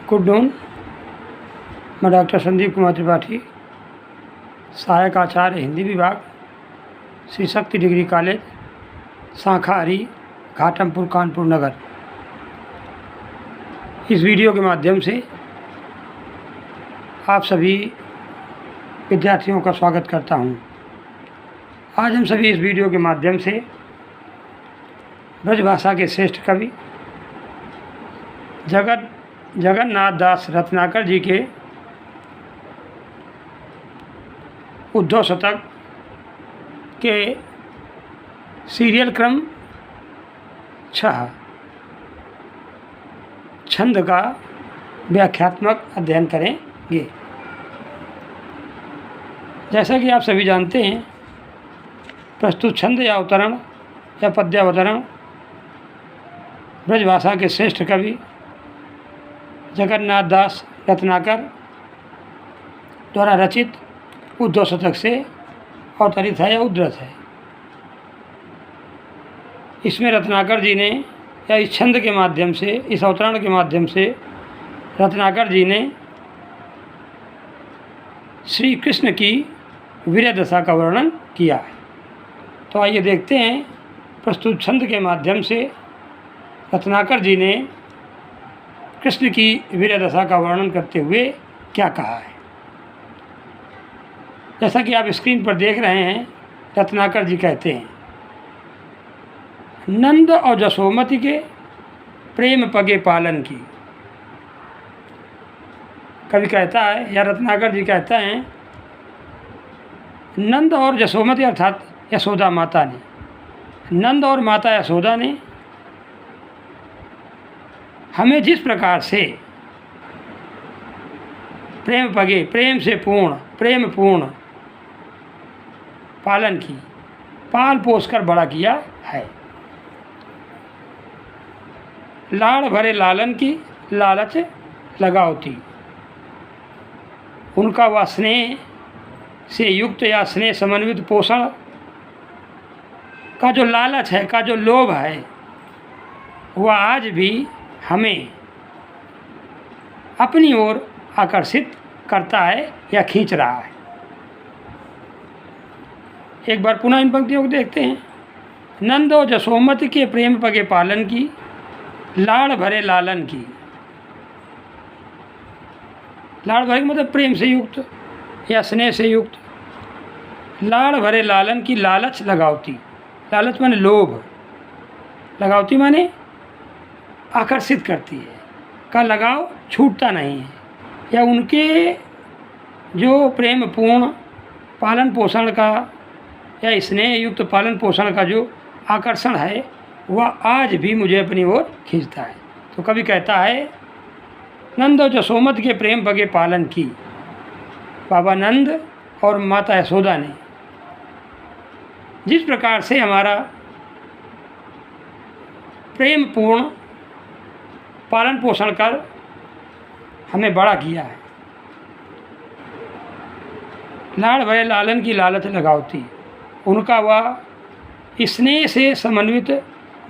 Good noon. मैं doctor Sandeep Kumar Tripathi, सहायक आचार्य हिंदी विभाग, श्री शक्ति डिग्री कॉलेज, शाखा हरी, घाटमपुर, कानपुर नगर। इस वीडियो के माध्यम से आप सभी विद्यार्थियों का स्वागत करता हूं। आज हम सभी इस वीडियो के माध्यम से ब्रजभाषा के श्रेष्ठ कवि जगन्नाथ दास रत्नाकर जी के उद्धव शतक के सीरियल क्रम 6 छंद का व्याख्यात्मक अध्ययन करेंगे। जैसा कि आप सभी जानते हैं, प्रस्तुत छंद या अवतरण या पद्यावतरण ब्रजभाषा के श्रेष्ठ कवि जगन्नाथ दास रत्नाकर द्वारा रचित उद्धव शतक से अवतरित है या उद्धृत है। इसमें रत्नाकर जी ने या इस छंद के माध्यम से, इस अवतरण के माध्यम से रत्नाकर जी ने श्री कृष्ण की वीर्य दशा का वर्णन किया है। तो आइए देखते हैं प्रस्तुत छंद के माध्यम से रत्नाकर जी ने कृष्ण की वीर्य दशा का वर्णन करते हुए क्या कहा है। जैसा कि आप स्क्रीन पर देख रहे हैं, रत्नाकर जी कहते हैं, नंद और जसोमति के प्रेम पगे पालन की। कवि कहता है या रत्नाकर जी कहता है, नंद और जसोमति अर्थात यशोदा माता ने, नंद और माता यशोदा ने हमें जिस प्रकार से प्रेम पगे, प्रेम से पूर्ण, प्रेम पूर्ण पालन की, पाल पोस कर बड़ा किया है। लाड़ भरे लालन की लालच लगावती। उनका वह स्नेह से युक्त या स्नेह समन्वित पोषण का जो लालच है, का जो लोभ है, वह आज भी हमें अपनी ओर आकर्षित करता है या खींच रहा है। एक बार पुनः इन पंक्तियों को देखते हैं। नंद और जसोमति के प्रेम पगे पालन की, लाड़ भरे लालन की। लाड़ भरे मतलब प्रेम से युक्त या स्नेह से युक्त। लाड़ भरे लालन की लालच लगावती। लालच माने लोभ, लगावती माने आकर्षित करती है, का लगाव छूटता नहीं है, या उनके जो प्रेम पूर्ण पालन पोषण का या स्नेह युक्त पालन पोषण का जो आकर्षण है, वह आज भी मुझे अपनी ओर खींचता है। तो कवि कहता है, नंद और जसोमति के प्रेम पगे पालन की। बाबा नंद और माता यशोदा ने जिस प्रकार से हमारा प्रेम पूर्ण पालन पोषण कर हमें बड़ा किया है। लाड़ भरे लालन की लालच लगावती। उनका वह स्नेह से समन्वित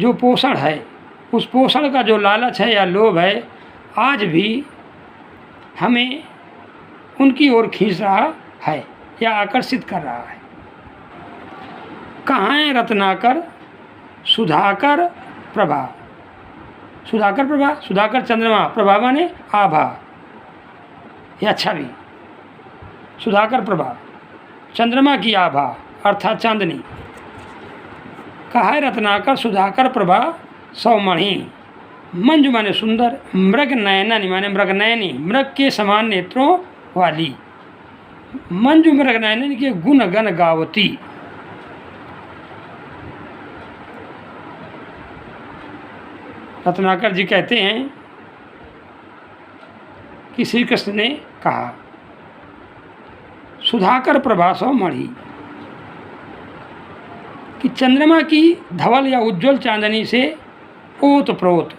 जो पोषण है, उस पोषण का जो लालच है या लोभ है, आज भी हमें उनकी ओर खींच रहा है या आकर्षित कर रहा है। कहाँ है रत्नाकर सुधाकर प्रभा। सुधाकर प्रभा, सुधाकर चंद्रमा, प्रभा माने आभा या छवि। सुधाकर प्रभा, चंद्रमा की आभा अर्थात चांदनी। कहा है रत्नाकर सुधाकर प्रभा सौमणि। मंजु माने सुंदर, मृग नयनी माने मृग नयनी, मृग के समान नेत्रों वाली। मंजु मृग नयनी के गुण गण गावती। रत्नाकर जी कहते हैं कि श्री कृष्ण ने कहा, सुधाकर प्रभा सौमणि, कि चंद्रमा की धवल या उज्ज्वल चांदनी से ओत प्रोत,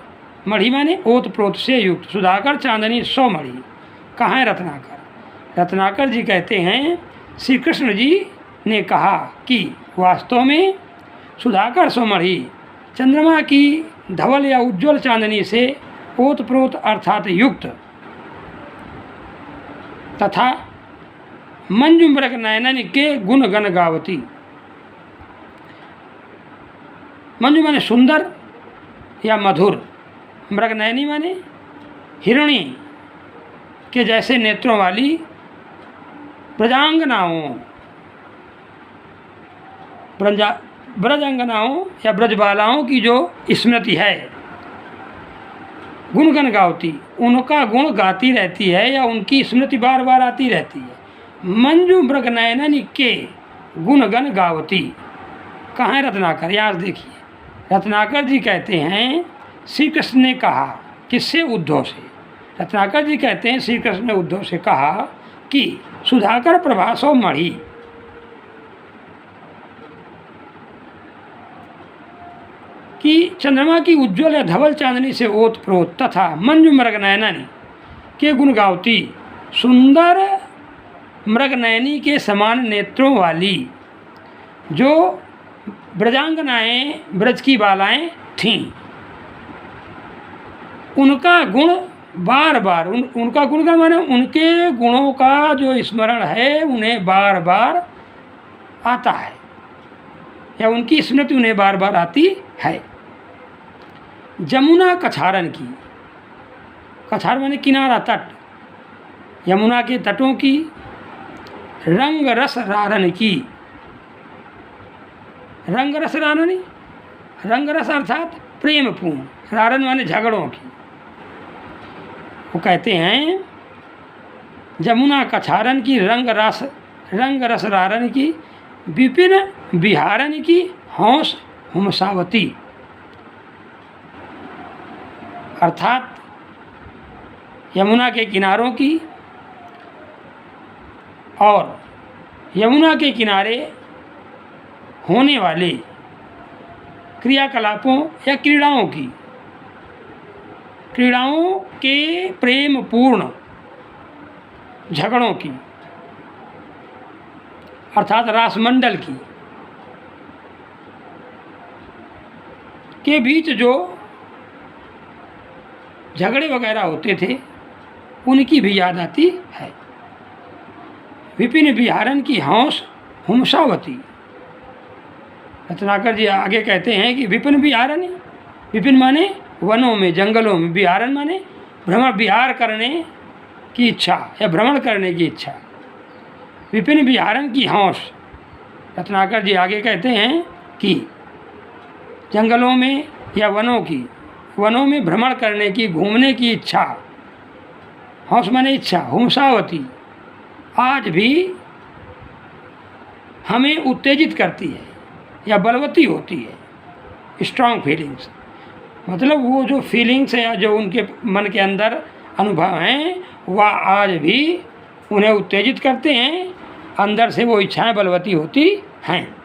मणि माने ओत प्रोत से युक्त, सुधाकर चांदनी सौमणि। कहाँ है रत्नाकर। रत्नाकर जी कहते हैं, श्री कृष्ण जी ने कहा कि वास्तव में सुधाकर सौमणि चंद्रमा की धवल या उज्ज्वल चांदनी से ओतप्रोत अर्थात युक्त तथा मंजू मृग नयनन के गुण गण गावती। मंजू माने सुंदर या मधुर, मृग नयनी माने हिरणी के जैसे नेत्रों वाली ब्रजांगनाओं, ब्रजांगनाओं या ब्रजबालाओं की जो स्मृति है, गुणगन गावती, उनका गुण गाती रहती है या उनकी स्मृति बार बार आती रहती है। मंजू मृग नयनन के गुणगन गावती। कहाँ है रत्नाकर? यहाँ देखिए, रत्नाकर जी कहते हैं श्री कृष्ण ने कहा, किससे? उद्धव से। रत्नाकर जी कहते हैं श्री कृष्ण ने उद्धव से कहा कि सुधाकर प्रभासो मणि, कि चंद्रमा की उज्ज्वल या धवल चांदनी से ओत प्रोत तथा मंजू मृग नयनन के गुण गावती, सुंदर मृग नयनी के समान नेत्रों वाली जो ब्रजांगनाएं, ब्रज की बालाएं थीं, उनका गुण बार बार, उनका गुण का माने उनके गुणों का जो स्मरण है उन्हें बार बार आता है या उनकी स्मृति उन्हें बार बार आती है। जमुना कछारन की, कछार माने किनारा, तट, यमुना के तटों की, रंग रस रारन की, रंग रस रारनी, रंग रस अर्थात प्रेम पूर्ण, रारन माने झगड़ों की। वो कहते हैं जमुना कछारन की, रंग रस रारन की, विपिन बिहारन की, हौस हुमसावती, अर्थात यमुना के किनारों की और यमुना के किनारे होने वाले क्रियाकलापों या क्रीड़ाओं की, क्रीड़ाओं के प्रेम पूर्ण झगड़ों की, अर्थात रासमंडल की के बीच जो झगड़े वगैरह होते थे उनकी भी याद आती है। विपिन बिहारन की हौस हुमसावती। रत्नाकर जी आगे कहते हैं कि विपिन बिहारन, विपिन माने वनों में, जंगलों में, बिहारन माने भ्रमण, विहार करने की इच्छा या भ्रमण करने की इच्छा। विपिन बिहारन की हौस, रत्नाकर जी आगे कहते हैं कि जंगलों में या वनों में भ्रमण करने की, घूमने की इच्छा, हौस माने इच्छा, हुमसावती, आज भी हमें उत्तेजित करती है या बलवती होती है। स्ट्रांग फीलिंग्स मतलब वो जो फीलिंग्स है, जो उनके मन के अंदर अनुभव हैं, वह आज भी उन्हें उत्तेजित करते हैं, अंदर से वो इच्छाएं बलवती होती हैं।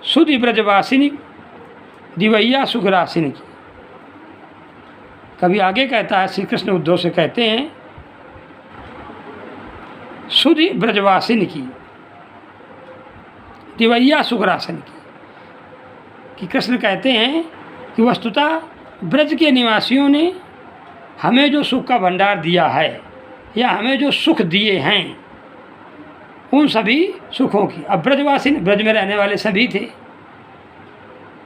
सुधि ब्रजवासिनी दिवैया सुखरासिनी की। कभी आगे कहता है श्री कृष्ण उद्धव से कहते हैं सुधि ब्रजवासिनी की, दिवैया सुखरासिनी की, कि कृष्ण कहते हैं कि वस्तुतः ब्रज के निवासियों ने हमें जो सुख का भंडार दिया है या हमें जो सुख दिए हैं, उन सभी सुखों की, अब ब्रजवासी ब्रज में रहने वाले सभी थे,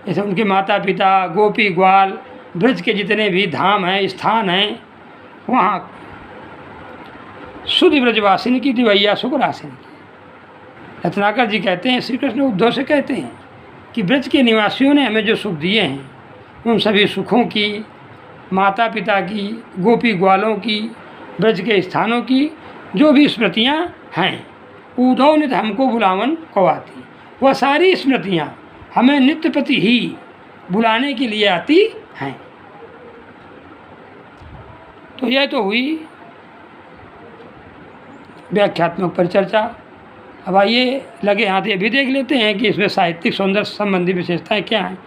जैसे उनके माता पिता, गोपी ग्वाल, ब्रज के जितने भी धाम हैं, स्थान हैं, वहाँ शुद्ध ब्रजवासिनी की, दिवैया सुखरासिनी की। रत्नाकर जी कहते हैं श्री कृष्ण उद्धव से कहते हैं कि ब्रज के निवासियों ने हमें जो सुख दिए हैं, उन सभी सुखों की, माता पिता की, गोपी ग्वालों की, ब्रज के स्थानों की जो भी स्मृतियाँ हैं, उद्धव नित हमको बुलावन कवाती, वह सारी स्मृतियाँ हमें नित्य प्रति ही बुलाने के लिए आती हैं। तो यह तो हुई व्याख्यात्मक परिचर्चा। अब आइए लगे हाथ ये भी देख लेते हैं कि इसमें साहित्यिक सौंदर्य संबंधी विशेषताएं क्या हैं।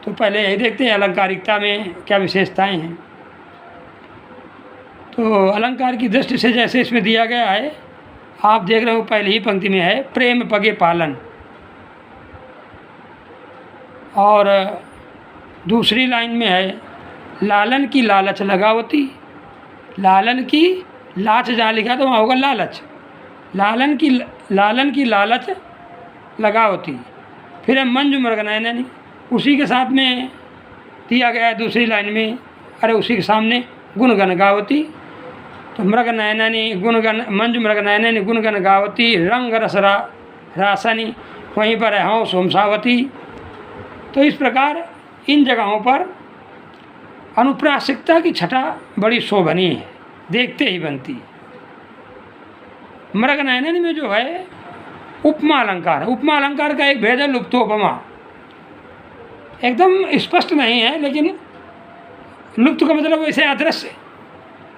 तो पहले यही देखते हैं अलंकारिकता में क्या विशेषताएं हैं। तो अलंकार की दृष्टि से जैसे इसमें दिया गया है, आप देख रहे हो पहली ही पंक्ति में है प्रेम पगे पालन, और दूसरी लाइन में है लालन की लालच लगावती, लालन की लाच जहाँ लिखा तो वहाँ होगा लालच। लालन की लालच लगावती। फिर है मंजू मृग नयननी, उसी के साथ में दिया गया है दूसरी लाइन में, अरे उसी के सामने गुणगन गावती। तो मृग नयननी गुणगन, मंजू मृग नयननी गुणगन गावती, रंग रसरा रासनी, वहीं पर है हंस सोमसावती। तो इस प्रकार इन जगहों पर अनुप्रासिकता की छटा बड़ी शोभनीय है, देखते ही बनती है। मृग नयननी में जो है उपमा अलंकार है। उपमा अलंकार का एक भेद है लुप्तोपमा, एकदम स्पष्ट नहीं है, लेकिन लुप्त का मतलब वैसे अदृश्य।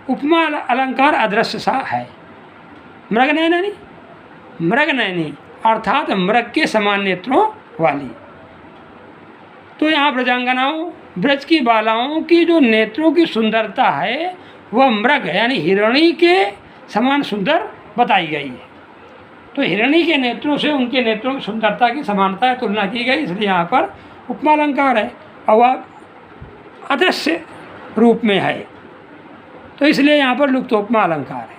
उपमा अलंकार अदृश्य सा है। मृग नयनी अर्थात मृग के समान नेत्रों वाली। तो यहाँ ब्रजांगनाओं, ब्रज की बालाओं की जो नेत्रों की सुंदरता है वह मृग यानी हिरणी के समान सुंदर बताई गई है। तो हिरणी के नेत्रों से उनके नेत्रों की सुंदरता की समानता तुलना की गई, इसलिए यहाँ पर उपमा अलंकार है और वह अदृश्य रूप में है, तो इसलिए यहाँ पर लुप्तोपमा अलंकार है।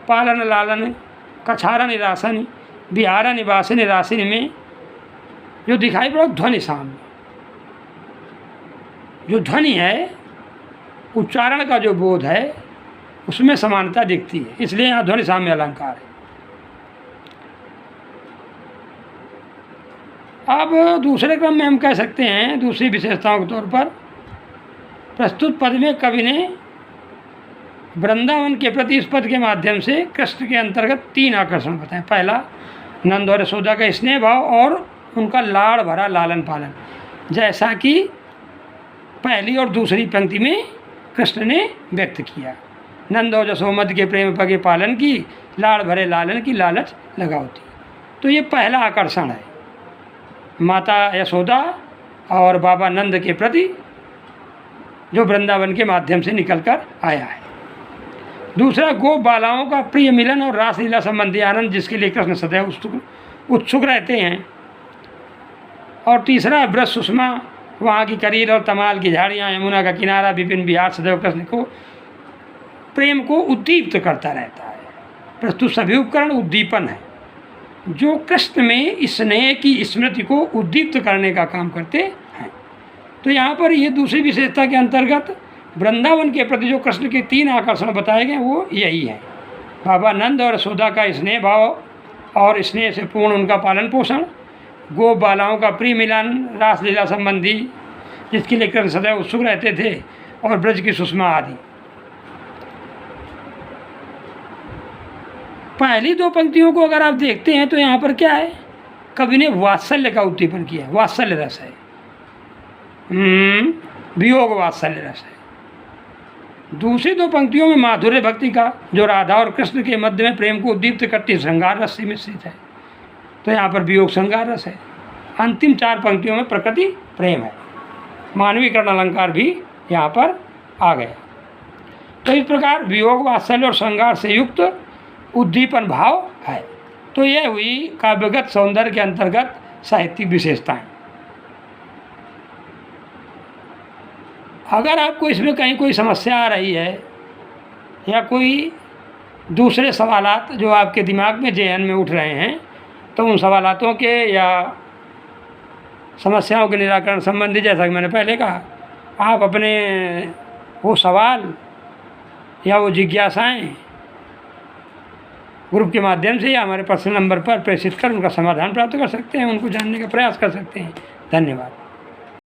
पालन लालन कछारा निरासन बिहारा निवासी निरासिन में जो दिखाई पड़ा ध्वनि साम्य, जो ध्वनि है उच्चारण का जो बोध है उसमें समानता दिखती है, इसलिए यहाँ ध्वनि साम्य अलंकार है। अब दूसरे क्रम में हम कह सकते हैं दूसरी विशेषताओं के तौर पर, प्रस्तुत पद में कवि ने वृंदावन के प्रति इस पद के माध्यम से कृष्ण के अंतर्गत 3 आकर्षण बताए। पहला, नंद और यशोदा का स्नेह भाव और उनका लाड़ भरा लालन पालन, जैसा कि पहली और दूसरी पंक्ति में कृष्ण ने व्यक्त किया। नंद और यशोमद के प्रेम पगे पालन की, लाड़ भरे लालन की लालच लगावती। तो ये पहला आकर्षण है माता यशोदा और बाबा नंद के प्रति, जो वृंदावन के माध्यम से निकलकर आया है। दूसरा, गोप बालाओं का प्रिय मिलन और रासलीला संबंधी आनंद, जिसके लिए कृष्ण सदैव उत्सुक रहते हैं। और तीसरा, ब्रज सुषमा, वहाँ की करीर और तमाल की झाड़ियाँ, यमुना का किनारा, विपिन बिहार सदैव कृष्ण को प्रेम को उद्दीप्त करता रहता है। प्रस्तुत सभी उपकरण उद्दीपन है, जो कृष्ण में स्नेह की स्मृति को उद्दीप्त करने का काम करते हैं। तो यहाँ पर ये दूसरी विशेषता के अंतर्गत वृंदावन के प्रति जो कृष्ण के 3 आकर्षण बताए गए वो यही है। बाबा नंद और यशोदा का स्नेह भाव और स्नेह से पूर्ण उनका पालन पोषण, गोप बालाओं का प्रिय मिलन, रासलीला संबंधी जिसके लिए कृष्ण सदैव उत्सुक रहते थे, और ब्रज की सुषमा आदि। पहली 2 पंक्तियों को अगर आप देखते हैं तो यहाँ पर क्या है, कवि ने वात्सल्य का उद्दीपन किया है। वात्सल्य रस है, वियोग वात्सल्य रस है। दूसरी 2 पंक्तियों में माधुर्य भक्ति का, जो राधा और कृष्ण के मध्य में प्रेम को उद्दीप्त करती श्रृंगार रस से मिश्रित है, तो यहाँ पर वियोग श्रृंगार रस है। अंतिम 4 पंक्तियों में प्रकृति प्रेम है, मानवीकरण अलंकार भी यहाँ पर आ गया। तो इस प्रकार वियोग वात्सल्य और श्रृंगार से युक्त उद्दीपन भाव है। तो यह हुई काव्यगत सौंदर्य के अंतर्गत साहित्यिक विशेषताएं। अगर आपको इसमें कहीं कोई समस्या आ रही है या कोई दूसरे सवालात जो आपके दिमाग में ज़हन में उठ रहे हैं, तो उन सवालातों के या समस्याओं के निराकरण संबंधी, जैसा कि मैंने पहले कहा, आप अपने वो सवाल या वो जिज्ञासाएं ग्रुप के माध्यम से या हमारे पर्सनल नंबर पर प्रेषित कर उनका समाधान प्राप्त कर सकते हैं, उनको जानने का प्रयास कर सकते हैं। धन्यवाद।